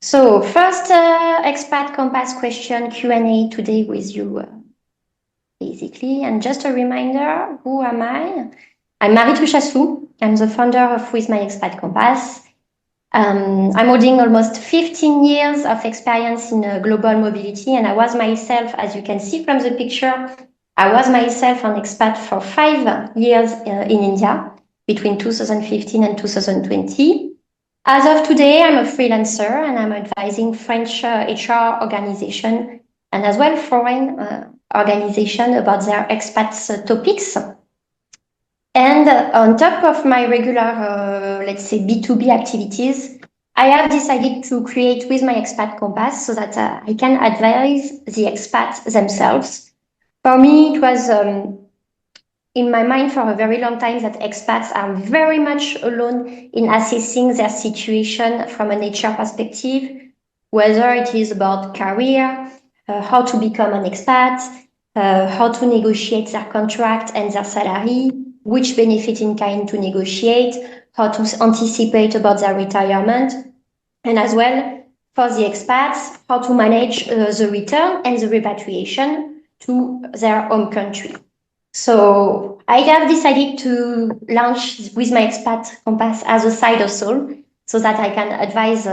So first Expat Compass question Q&A today with you, basically. And just a reminder, who am I? I'm Marie Touchassou. I'm the founder of With My Expat Compass. I'm holding almost 15 years of experience in global mobility, and I was myself, as you can see from the picture, I was myself an expat for 5 years in India between 2015 and 2020. As of today, I'm a freelancer and I'm advising French HR organization and as well foreign organization about their expats topics. And on top of my regular, let's say, B2B activities, I have decided to create With My Expat Compass so that I can advise the expats themselves. For me, it was in my mind for a very long time that expats are very much alone in assessing their situation from an HR perspective, whether it is about career, how to become an expat, how to negotiate their contract and their salary, which benefit in kind to negotiate, how to anticipate about their retirement, and as well for the expats, how to manage the return and the repatriation to their home country. So I have decided to launch With My Expat Compass as a side hustle so that I can advise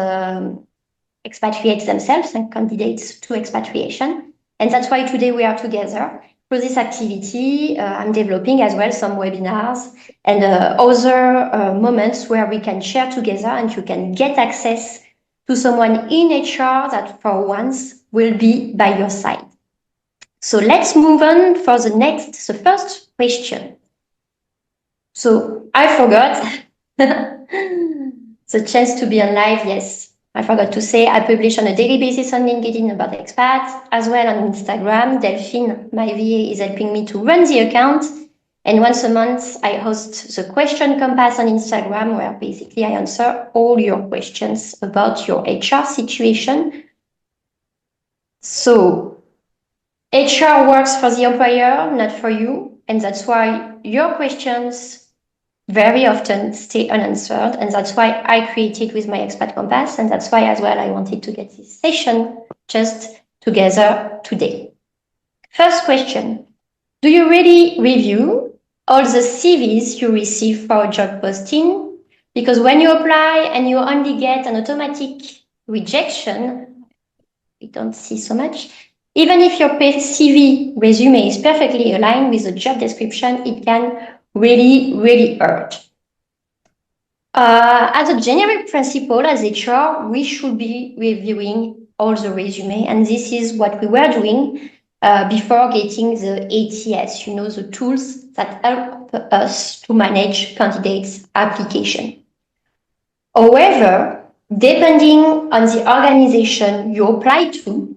expatriates themselves and candidates to expatriation. And that's why today we are together. For this activity, I'm developing as well some webinars and other moments where we can share together and you can get access to someone in HR that for once will be by your side. So let's move on for the first question. So I forgot the chance to be on live. Yes, I forgot to say I publish on a daily basis on LinkedIn about expats, as well on Instagram. Delphine, my VA, is helping me to run the account. And once a month, I host the Question Compass on Instagram, where basically I answer all your questions about your HR situation. So HR works for the employer, not for you. And that's why your questions very often stay unanswered. And that's why I created With My Expat Compass. And that's why as well, I wanted to get this session just together today. First question, do you really review all the CVs you receive for a job posting? Because when you apply and you only get an automatic rejection, we don't see so much. Even if your CV resume is perfectly aligned with the job description, it can really hurt. As a generic principle, as HR, we should be reviewing all the resume, and this is what we were doing before getting the ATS, the tools that help us to manage candidates' application. However, depending on the organization you apply to,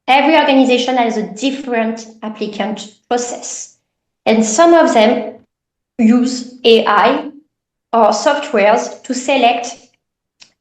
every organization has a different applicant process. And some of them use AI or softwares to select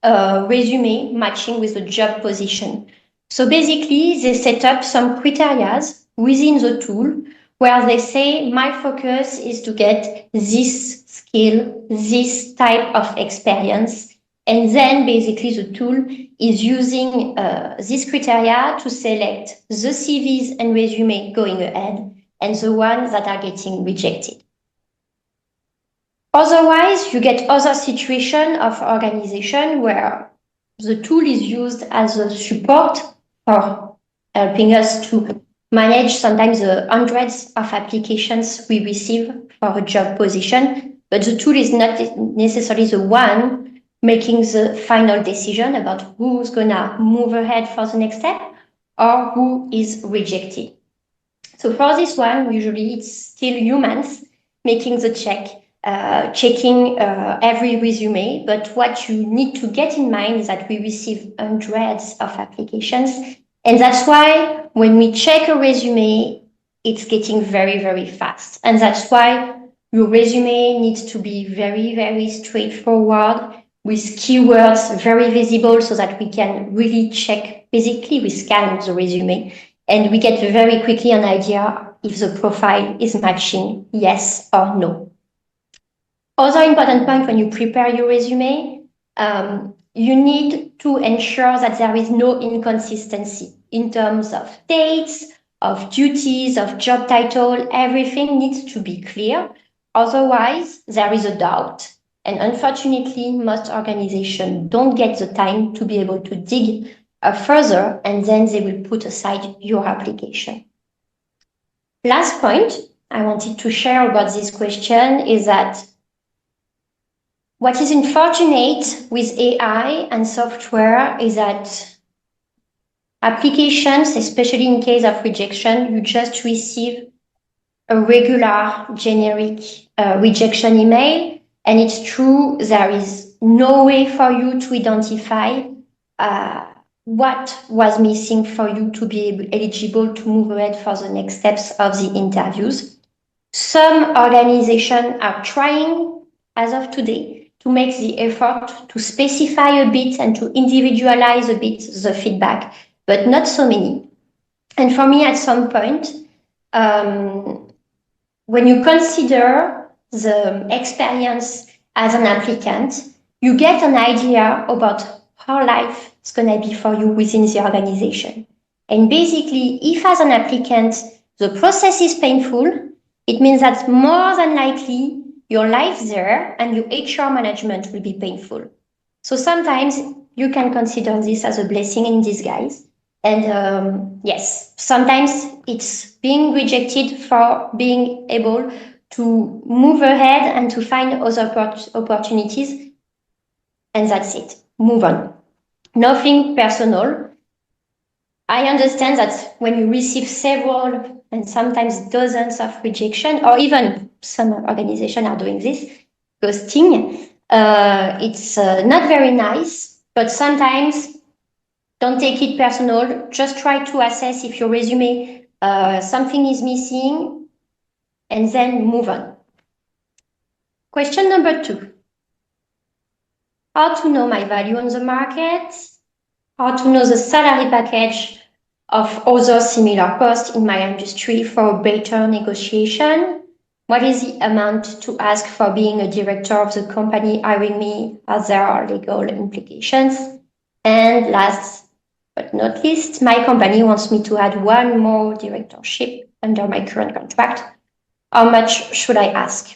a resume matching with the job position. So basically, they set up some criteria within the tool where they say, my focus is to get this skill, this type of experience. And then basically the tool is using this criteria to select the CVs and resume going ahead and the ones that are getting rejected. Otherwise, you get other situation of organization where the tool is used as a support for helping us to manage sometimes the hundreds of applications we receive for a job position, but the tool is not necessarily the one making the final decision about who's gonna move ahead for the next step or who is rejected. So for this one, usually it's still humans making the checking every resume. But what you need to get in mind is that we receive hundreds of applications. And that's why when we check a resume, it's getting very fast. And that's why your resume needs to be very straightforward, with keywords very visible so that we can really check. Basically, we scan the resume and we get very quickly an idea if the profile is matching, yes or no. Other important point when you prepare your resume, you need to ensure that there is no inconsistency in terms of dates, of duties, of job title. Everything needs to be clear. Otherwise, there is a doubt. And unfortunately, most organizations don't get the time to be able to dig further, and then they will put aside your application. Last point I wanted to share about this question is that what is unfortunate with AI and software is that applications, especially in case of rejection, you just receive a regular generic rejection email. And it's true, there is no way for you to identify what was missing for you to be eligible to move ahead for the next steps of the interviews. Some organizations are trying, as of today, to make the effort to specify a bit and to individualize a bit the feedback, but not so many. And for me, at some point, when you consider the experience as an applicant, you get an idea about how life is going to be for you within the organization. And basically, if as an applicant, the process is painful, it means that more than likely your life there and your HR management will be painful. So sometimes you can consider this as a blessing in disguise. And yes, sometimes it's being rejected for being able to move ahead and to find other opportunities. And that's it. Move on. Nothing personal. I understand that when you receive several and sometimes dozens of rejection, or even some organizations are doing this, ghosting, it's not very nice, but sometimes don't take it personal. Just try to assess if your resume, something is missing, and then move on. Question number 2. How to know my value on the market? How to know the salary package of other similar posts in my industry for better negotiation? What is the amount to ask for being a director of the company hiring me, as there are legal implications? And last but not least, my company wants me to add one more directorship under my current contract. How much should I ask?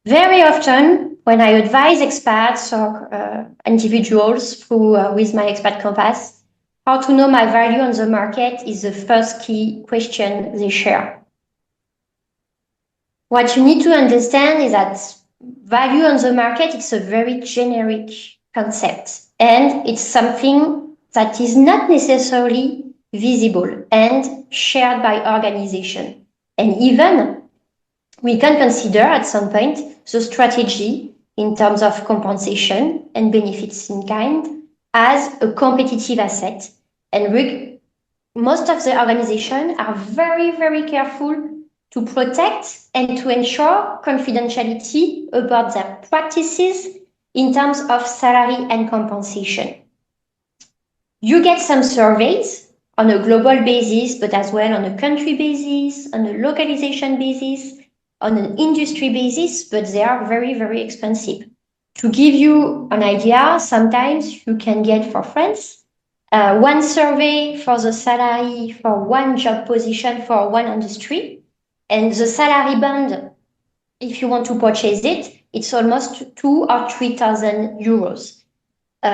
Very often, when I advise expats or individuals through with my Expat Compass, how to know my value on the market is the first key question they share. What you need to understand is that value on the market, it's a very generic concept, and it's something that is not necessarily visible and shared by organization. And even we can consider at some point the strategy in terms of compensation and benefits in kind as a competitive asset. And most of the organizations are very, very careful to protect and to ensure confidentiality about their practices in terms of salary and compensation. You get some surveys on a global basis, but as well on a country basis, on a localization basis, on an industry basis, but they are very, very expensive. To give you an idea, sometimes you can get for France, one survey for the salary for one job position for one industry, and the salary band, if you want to purchase it, it's almost 2,000 or 3,000 euros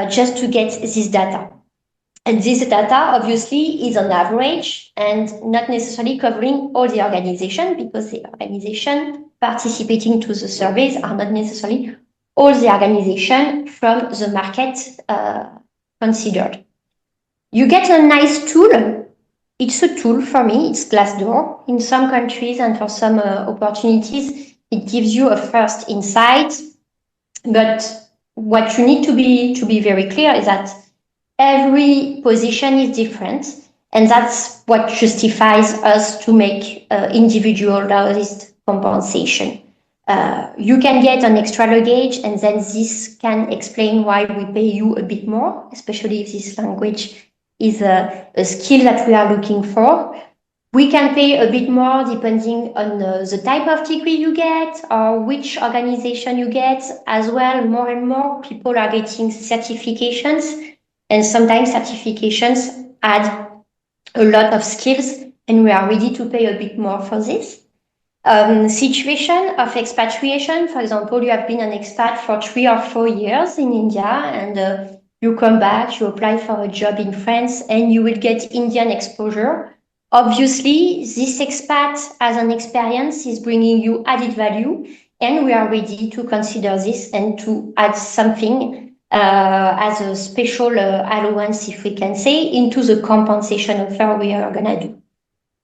just to get this data. And this data, obviously, is on average and not necessarily covering all the organization, because the organization participating to the surveys are not necessarily all the organization from the market considered. You get a nice tool. It's a tool for me. It's Glassdoor. In some countries and for some opportunities, it gives you a first insight. But what you need to be very clear is that every position is different, and that's what justifies us to make individualized compensation. You can get an extra luggage, and then this can explain why we pay you a bit more, especially if this language is a skill that we are looking for. We can pay a bit more depending on the type of degree you get or which organization you get as well. More and more people are getting certifications, and sometimes certifications add a lot of skills, and we are ready to pay a bit more for this. Situation of expatriation, for example, you have been an expat for 3 or 4 years in India, and you come back, you apply for a job in France, and you will get Indian exposure. Obviously, this expat as an experience is bringing you added value, and we are ready to consider this and to add something as a special allowance, if we can say, into the compensation offer we are going to do.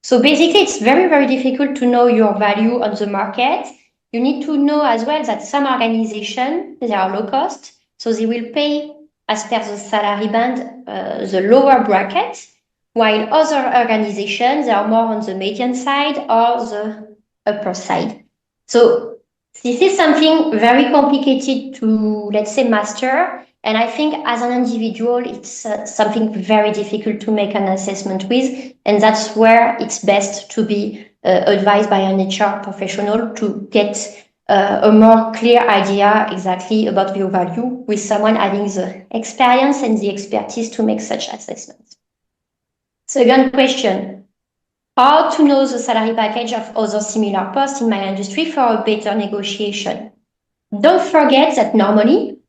So basically, it's very, very difficult to know your value on the market. You need to know as well that some organizations, they are low cost, so they will pay as per the salary band, the lower bracket, while other organizations, they are more on the median side or the upper side. So this is something very complicated to, let's say, master. And I think as an individual, it's something very difficult to make an assessment with. And that's where it's best to be advised by an HR professional to get a more clear idea exactly about your value with someone having the experience and the expertise to make such assessments. Second question, how to know the salary package of other similar posts in my industry for a better negotiation? Don't forget that normally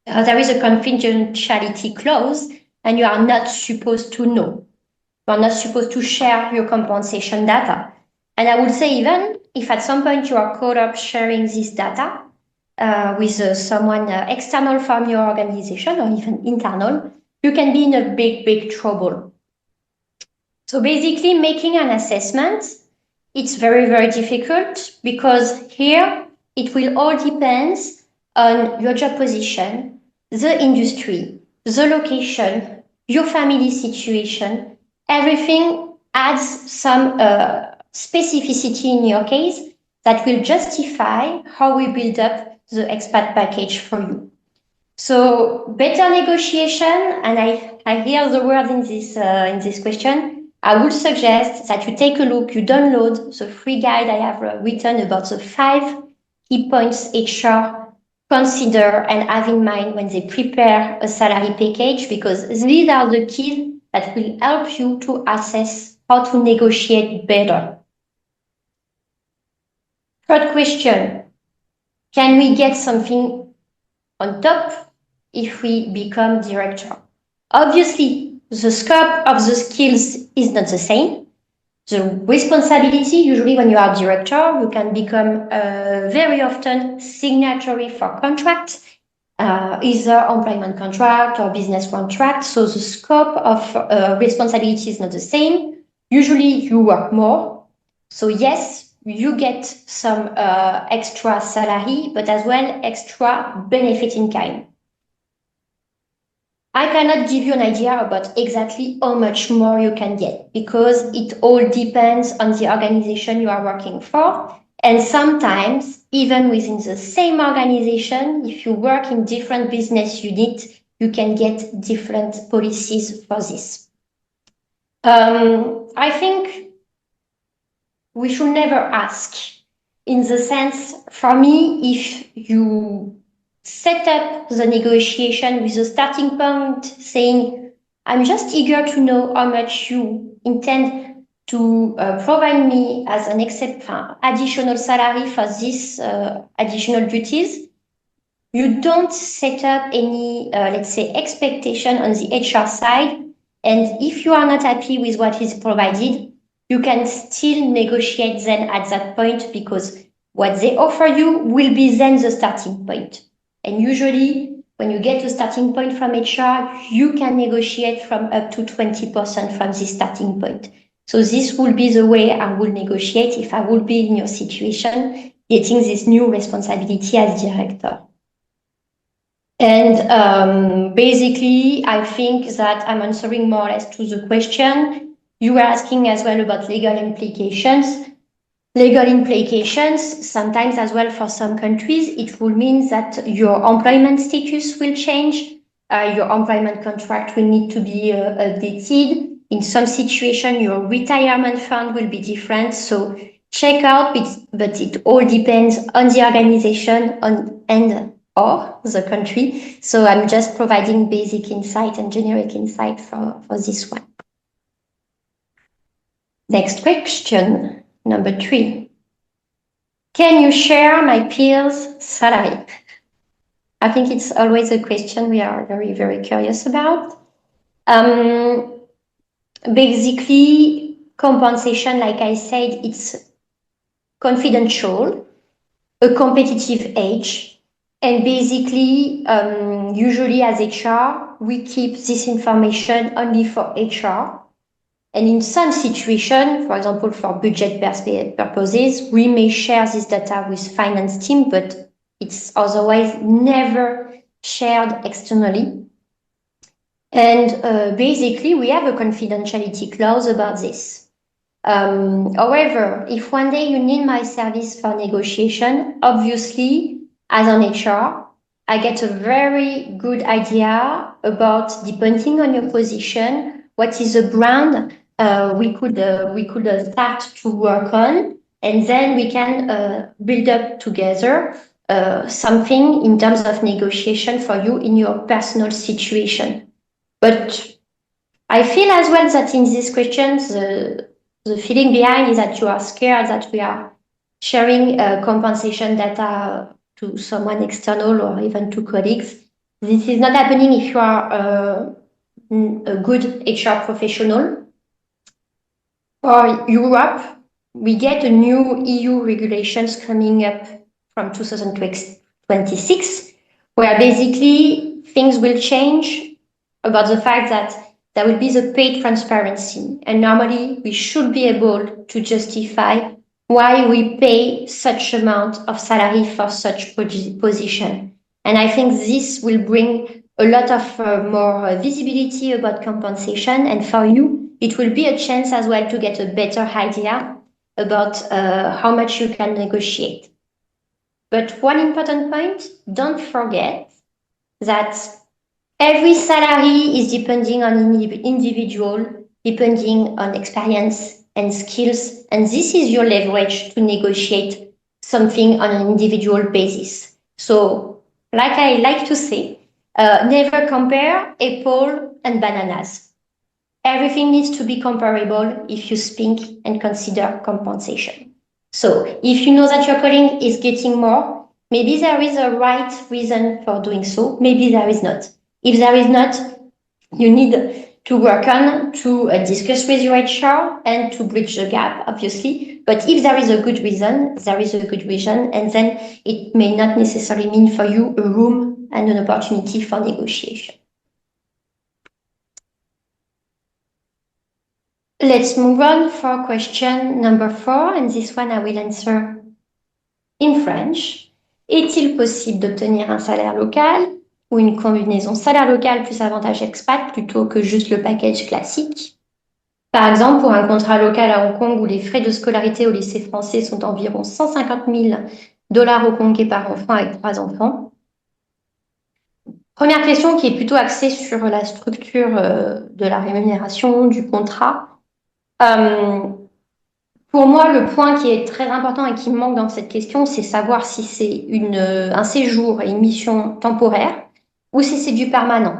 there is a confidentiality clause and you are not supposed to know. You are not supposed to share your compensation data. And I would say even if at some point you are caught up sharing this data with someone external from your organization or even internal, you can be in a big, big trouble. So basically making an assessment, it's very, very difficult because here it will all depend on your job position, the industry, the location, your family situation. Everything adds some specificity in your case that will justify how we build up the expat package for you. So better negotiation, and I hear the word in this question. I would suggest that you take a look, you download the free guide I have written about the 5 key points HR consider and have in mind when they prepare a salary package, because these are the keys that will help you to assess how to negotiate better. Third question, can we get something on top if we become director? Obviously, the scope of the skills is not the same. The responsibility, usually when you are director, you can become very often signatory for contract, either employment contract or business contract. So the scope of responsibility is not the same. Usually you work more. So yes, you get some extra salary, but as well extra benefit in kind. I cannot give you an idea about exactly how much more you can get because it all depends on the organization you are working for. And sometimes, even within the same organization, if you work in different business units, you can get different policies for this. I think we should never ask, in the sense, for me, if you set up the negotiation with a starting point saying, I'm just eager to know how much you intend to provide me as an additional salary for these additional duties. You don't set up any, let's say, expectation on the HR side. And if you are not happy with what is provided, you can still negotiate then at that point, because what they offer you will be then the starting point. And usually, when you get a starting point from HR, you can negotiate from up to 20% from this starting point. So this will be the way I will negotiate if I would be in your situation, getting this new responsibility as director. And basically, I think that I'm answering more or less to the question. You were asking as well about legal implications. Legal implications, sometimes as well for some countries, it will mean that your employment status will change, your employment contract will need to be updated. In some situation, your retirement fund will be different. So check out, but it all depends on the organization and or the country. So I'm just providing basic insight and generic insight for this one. Next question, number 3. Can you share my peers' salary? I think it's always a question we are very, very curious about. Basically, compensation, like I said, it's confidential, a competitive edge, and basically, usually as HR, we keep this information only for HR. And in some situations, for example, for budget purposes, we may share this data with finance team, but it's otherwise never shared externally. And basically, we have a confidentiality clause about this. However, if one day you need my service for negotiation, obviously, as an HR, I get a very good idea about, depending on your position, what is a brand we could start to work on, and then we can build up together something in terms of negotiation for you in your personal situation. But I feel as well that in these questions, the feeling behind is that you are scared that we are sharing compensation data to someone external or even to colleagues. This is not happening if you are a good HR professional. For Europe, we get a new EU regulations coming up from 2026, where basically things will change about the fact that there will be the pay transparency. And normally we should be able to justify why we pay such amount of salary for such position. And I think this will bring a lot of more visibility about compensation. And for you, it will be a chance as well to get a better idea about how much you can negotiate. But one important point, don't forget that every salary is depending on individual, depending on experience and skills. And this is your leverage to negotiate something on an individual basis. So, like I like to say, never compare apple and bananas. Everything needs to be comparable if you speak and consider compensation. So if you know that your colleague is getting more, maybe there is a right reason for doing so. Maybe there is not. If there is not, you need to work on to discuss with your HR and to bridge the gap, obviously. But if there is a good reason, there is a good reason, and then it may not necessarily mean for you a room and an opportunity for negotiation. Let's move on for question number 4, and this one I will answer in French. Est-il possible d'obtenir un salaire local ou une combinaison salaire local plus avantage expat plutôt que juste le package classique? Par exemple, pour un contrat local à Hong Kong où les frais de scolarité au lycée français sont environ 150 000 dollars hongkongais par enfant avec 3 enfants. Première question qui est plutôt axée sur la structure de la rémunération du contrat. Pour moi, le point qui est très important et qui me manque dans cette question, c'est savoir si c'est un séjour et une mission temporaire ou si c'est du permanent.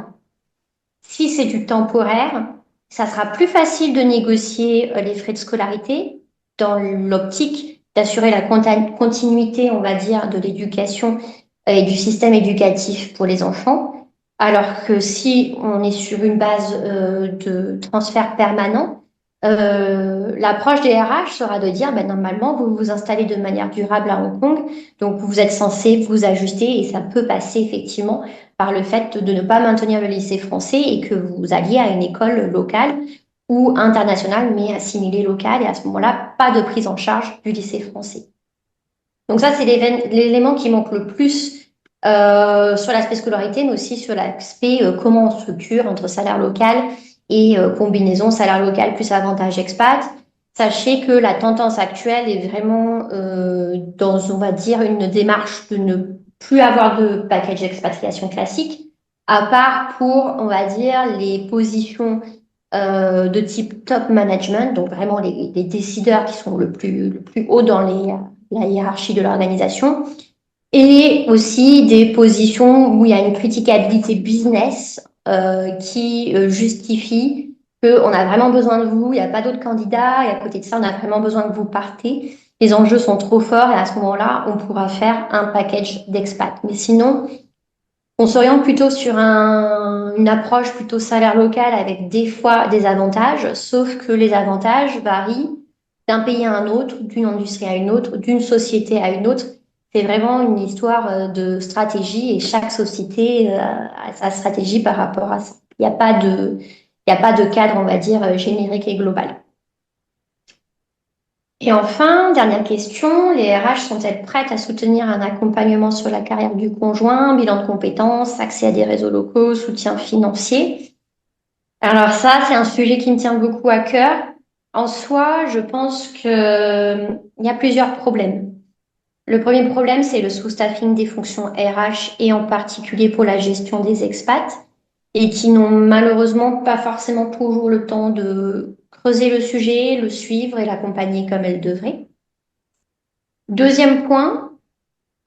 Si c'est du temporaire, ça sera plus facile de négocier les frais de scolarité dans l'optique d'assurer la continuité, on va dire, de l'éducation et du système éducatif pour les enfants. Alors que si on est sur une base de transfert permanent, l'approche des RH sera de dire, normalement, vous vous installez de manière durable à Hong Kong, donc vous êtes censé vous ajuster et ça peut passer effectivement par le fait de ne pas maintenir le lycée français et que vous alliez à une école locale ou internationale, mais assimilée locale, et à ce moment-là, pas de prise en charge du lycée français. Donc ça, c'est l'élément qui manque le plus sur l'aspect scolarité, mais aussi sur l'aspect comment on structure entre salaire local et combinaison salaire local plus avantage expat. Sachez que la tendance actuelle est vraiment dans, on va dire, une démarche de ne plus avoir de package expatriation classique, à part pour, on va dire, les positions de type top management, donc vraiment les décideurs qui sont le plus haut dans la hiérarchie de l'organisation, et aussi des positions où il y a une critiquabilité business qui justifie qu'on a vraiment besoin de vous, il n'y a pas d'autres candidats, et à côté de ça, on a vraiment besoin que vous partez. Les enjeux sont trop forts et à ce moment-là, on pourra faire un package d'expat. Mais sinon, on s'oriente plutôt sur une approche plutôt salaire local avec des fois des avantages, sauf que les avantages varient d'un pays à un autre, d'une industrie à une autre, d'une société à une autre. C'est vraiment une histoire de stratégie et chaque société a sa stratégie par rapport à ça. Il n'y a pas de cadre, on va dire, générique et global. Et enfin, dernière question, les RH sont-elles prêtes à soutenir un accompagnement sur la carrière du conjoint, bilan de compétences, accès à des réseaux locaux, soutien financier? Alors ça, c'est un sujet qui me tient beaucoup à cœur. En soi, je pense il y a plusieurs problèmes. Le premier problème, c'est le sous-staffing des fonctions RH et en particulier pour la gestion des expats et qui n'ont malheureusement pas forcément toujours le temps de creuser le sujet, le suivre et l'accompagner comme elles devraient. Deuxième point,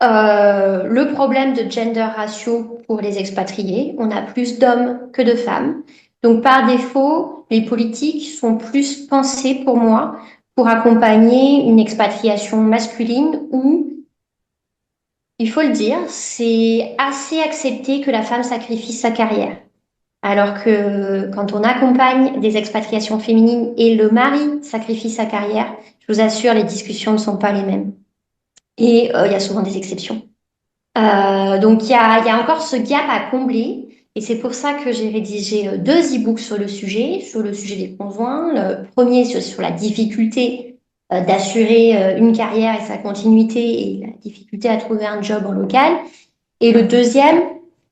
le problème de gender ratio pour les expatriés. On a plus d'hommes que de femmes. Donc, par défaut, les politiques sont plus pensées pour moi pour accompagner une expatriation masculine où, il faut le dire, c'est assez accepté que la femme sacrifie sa carrière. Alors que quand on accompagne des expatriations féminines et le mari sacrifie sa carrière, je vous assure, les discussions ne sont pas les mêmes. Et il y a souvent des exceptions. Donc, il y a encore ce gap à combler. Et c'est pour ça que j'ai rédigé deux e-books sur le sujet des conjoints. Le premier sur la difficulté d'assurer une carrière et sa continuité et la difficulté à trouver un job en local. Et le deuxième,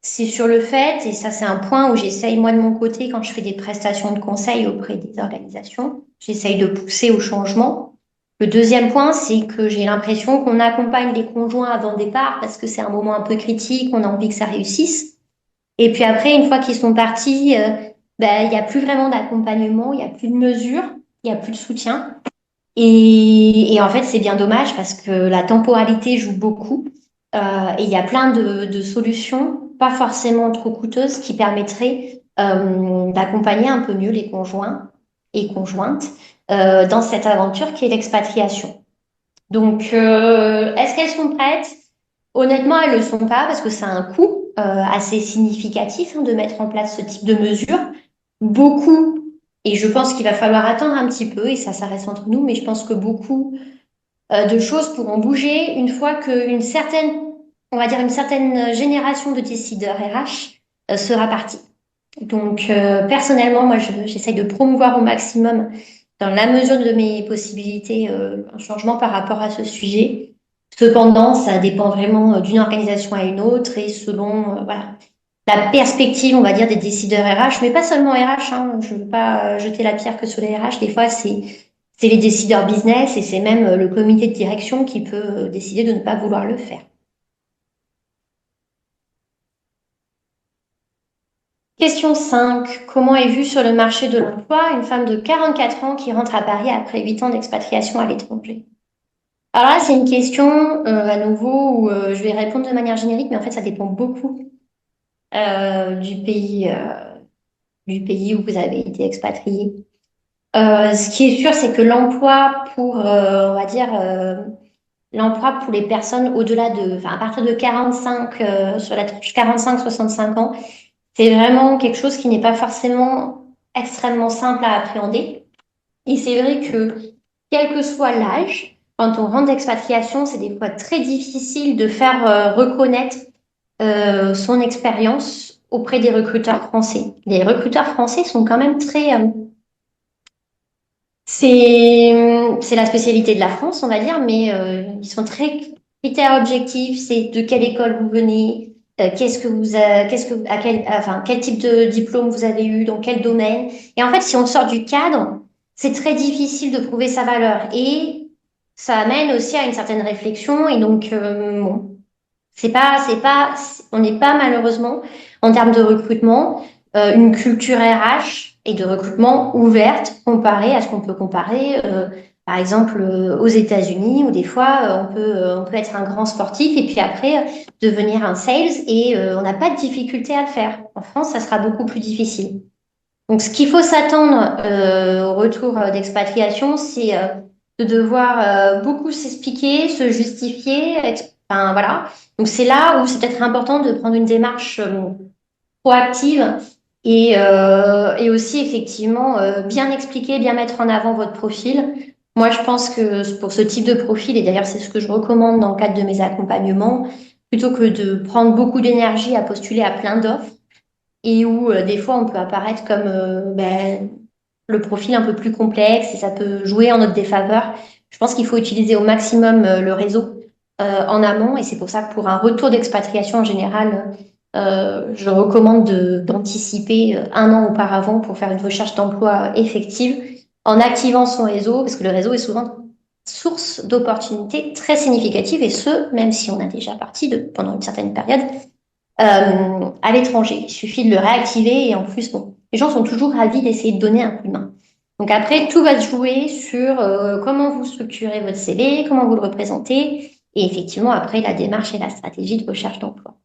c'est sur le fait, et ça c'est un point où j'essaye moi de mon côté quand je fais des prestations de conseil auprès des organisations, j'essaye de pousser au changement. Le deuxième point, c'est que j'ai l'impression qu'on accompagne les conjoints avant le départ parce que c'est un moment un peu critique, on a envie que ça réussisse. Et puis après, une fois qu'ils sont partis, ben, il n'y a plus vraiment d'accompagnement, il n'y a plus de mesures, il n'y a plus de soutien. Et en fait, c'est bien dommage parce que la temporalité joue beaucoup. Et il y a plein de solutions, pas forcément trop coûteuses, qui permettraient d'accompagner un peu mieux les conjoints et conjointes dans cette aventure qui est l'expatriation. Donc, est-ce qu'elles sont prêtes? Honnêtement, elles ne le sont pas parce que ça a un coût assez significatif de mettre en place ce type de mesures. Beaucoup, et je pense qu'il va falloir attendre un petit peu, et ça reste entre nous, mais je pense que beaucoup de choses pourront bouger une fois qu'une certaine, on va dire une certaine génération de décideurs RH sera partie. Donc, personnellement, moi, j'essaye de promouvoir au maximum, dans la mesure de mes possibilités, un changement par rapport à ce sujet. Cependant, ça dépend vraiment d'une organisation à une autre et selon, voilà, la perspective, on va dire, des décideurs RH, mais pas seulement RH, hein, je ne veux pas jeter la pierre que sur les RH. Des fois, c'est les décideurs business et c'est même le comité de direction qui peut décider de ne pas vouloir le faire. Question 5. Comment est vue sur le marché de l'emploi une femme de 44 ans qui rentre à Paris après 8 ans d'expatriation à l'étranger? Alors là, c'est une question à nouveau où je vais répondre de manière générique, mais en fait, ça dépend beaucoup euh, du pays, euh, du pays où vous avez été expatrié. Ce qui est sûr, c'est que l'emploi pour, on va dire, l'emploi pour les personnes au-delà de, enfin, à partir de 45, sur la tranche 45-65 ans, c'est vraiment quelque chose qui n'est pas forcément extrêmement simple à appréhender. Et c'est vrai que, quel que soit l'âge, quand on rentre d'expatriation, c'est des fois très difficile de faire reconnaître son expérience auprès des recruteurs français. Les recruteurs français sont quand même très c'est la spécialité de la France, on va dire, mais ils sont très critères objectifs. C'est de quelle école vous venez, qu'est-ce que, à quel, enfin, quel type de diplôme vous avez eu, dans quel domaine. Et en fait, si on sort du cadre, c'est très difficile de prouver sa valeur. Et ça amène aussi à une certaine réflexion. Et donc, bon, on n'est pas malheureusement en termes de recrutement une culture RH et de recrutement ouvertes comparées à ce qu'on peut comparer, par exemple, aux États-Unis, où des fois, on peut être un grand sportif et puis après devenir un sales et on n'a pas de difficulté à le faire. En France, ça sera beaucoup plus difficile. Donc, ce qu'il faut s'attendre au retour d'expatriation, c'est de devoir beaucoup s'expliquer, se justifier. Enfin, voilà. Donc, c'est là où c'est peut-être important de prendre une démarche proactive et aussi effectivement bien expliquer, bien mettre en avant votre profil. Moi, je pense que pour ce type de profil, et d'ailleurs c'est ce que je recommande dans le cadre de mes accompagnements, plutôt que de prendre beaucoup d'énergie à postuler à plein d'offres et où des fois on peut apparaître comme le profil un peu plus complexe et ça peut jouer en notre défaveur. Je pense qu'il faut utiliser au maximum le réseau en amont et c'est pour ça que pour un retour d'expatriation en général, je recommande d'anticiper un an auparavant pour faire une recherche d'emploi effective en activant son réseau parce que le réseau est souvent source d'opportunités très significatives et ce, même si on a déjà parti pendant une certaine période à l'étranger. Il suffit de le réactiver et en plus, bon, les gens sont toujours ravis d'essayer de donner un coup de main. Donc après, tout va se jouer sur comment vous structurez votre CV, comment vous le représentez et effectivement après la démarche et la stratégie de recherche d'emploi.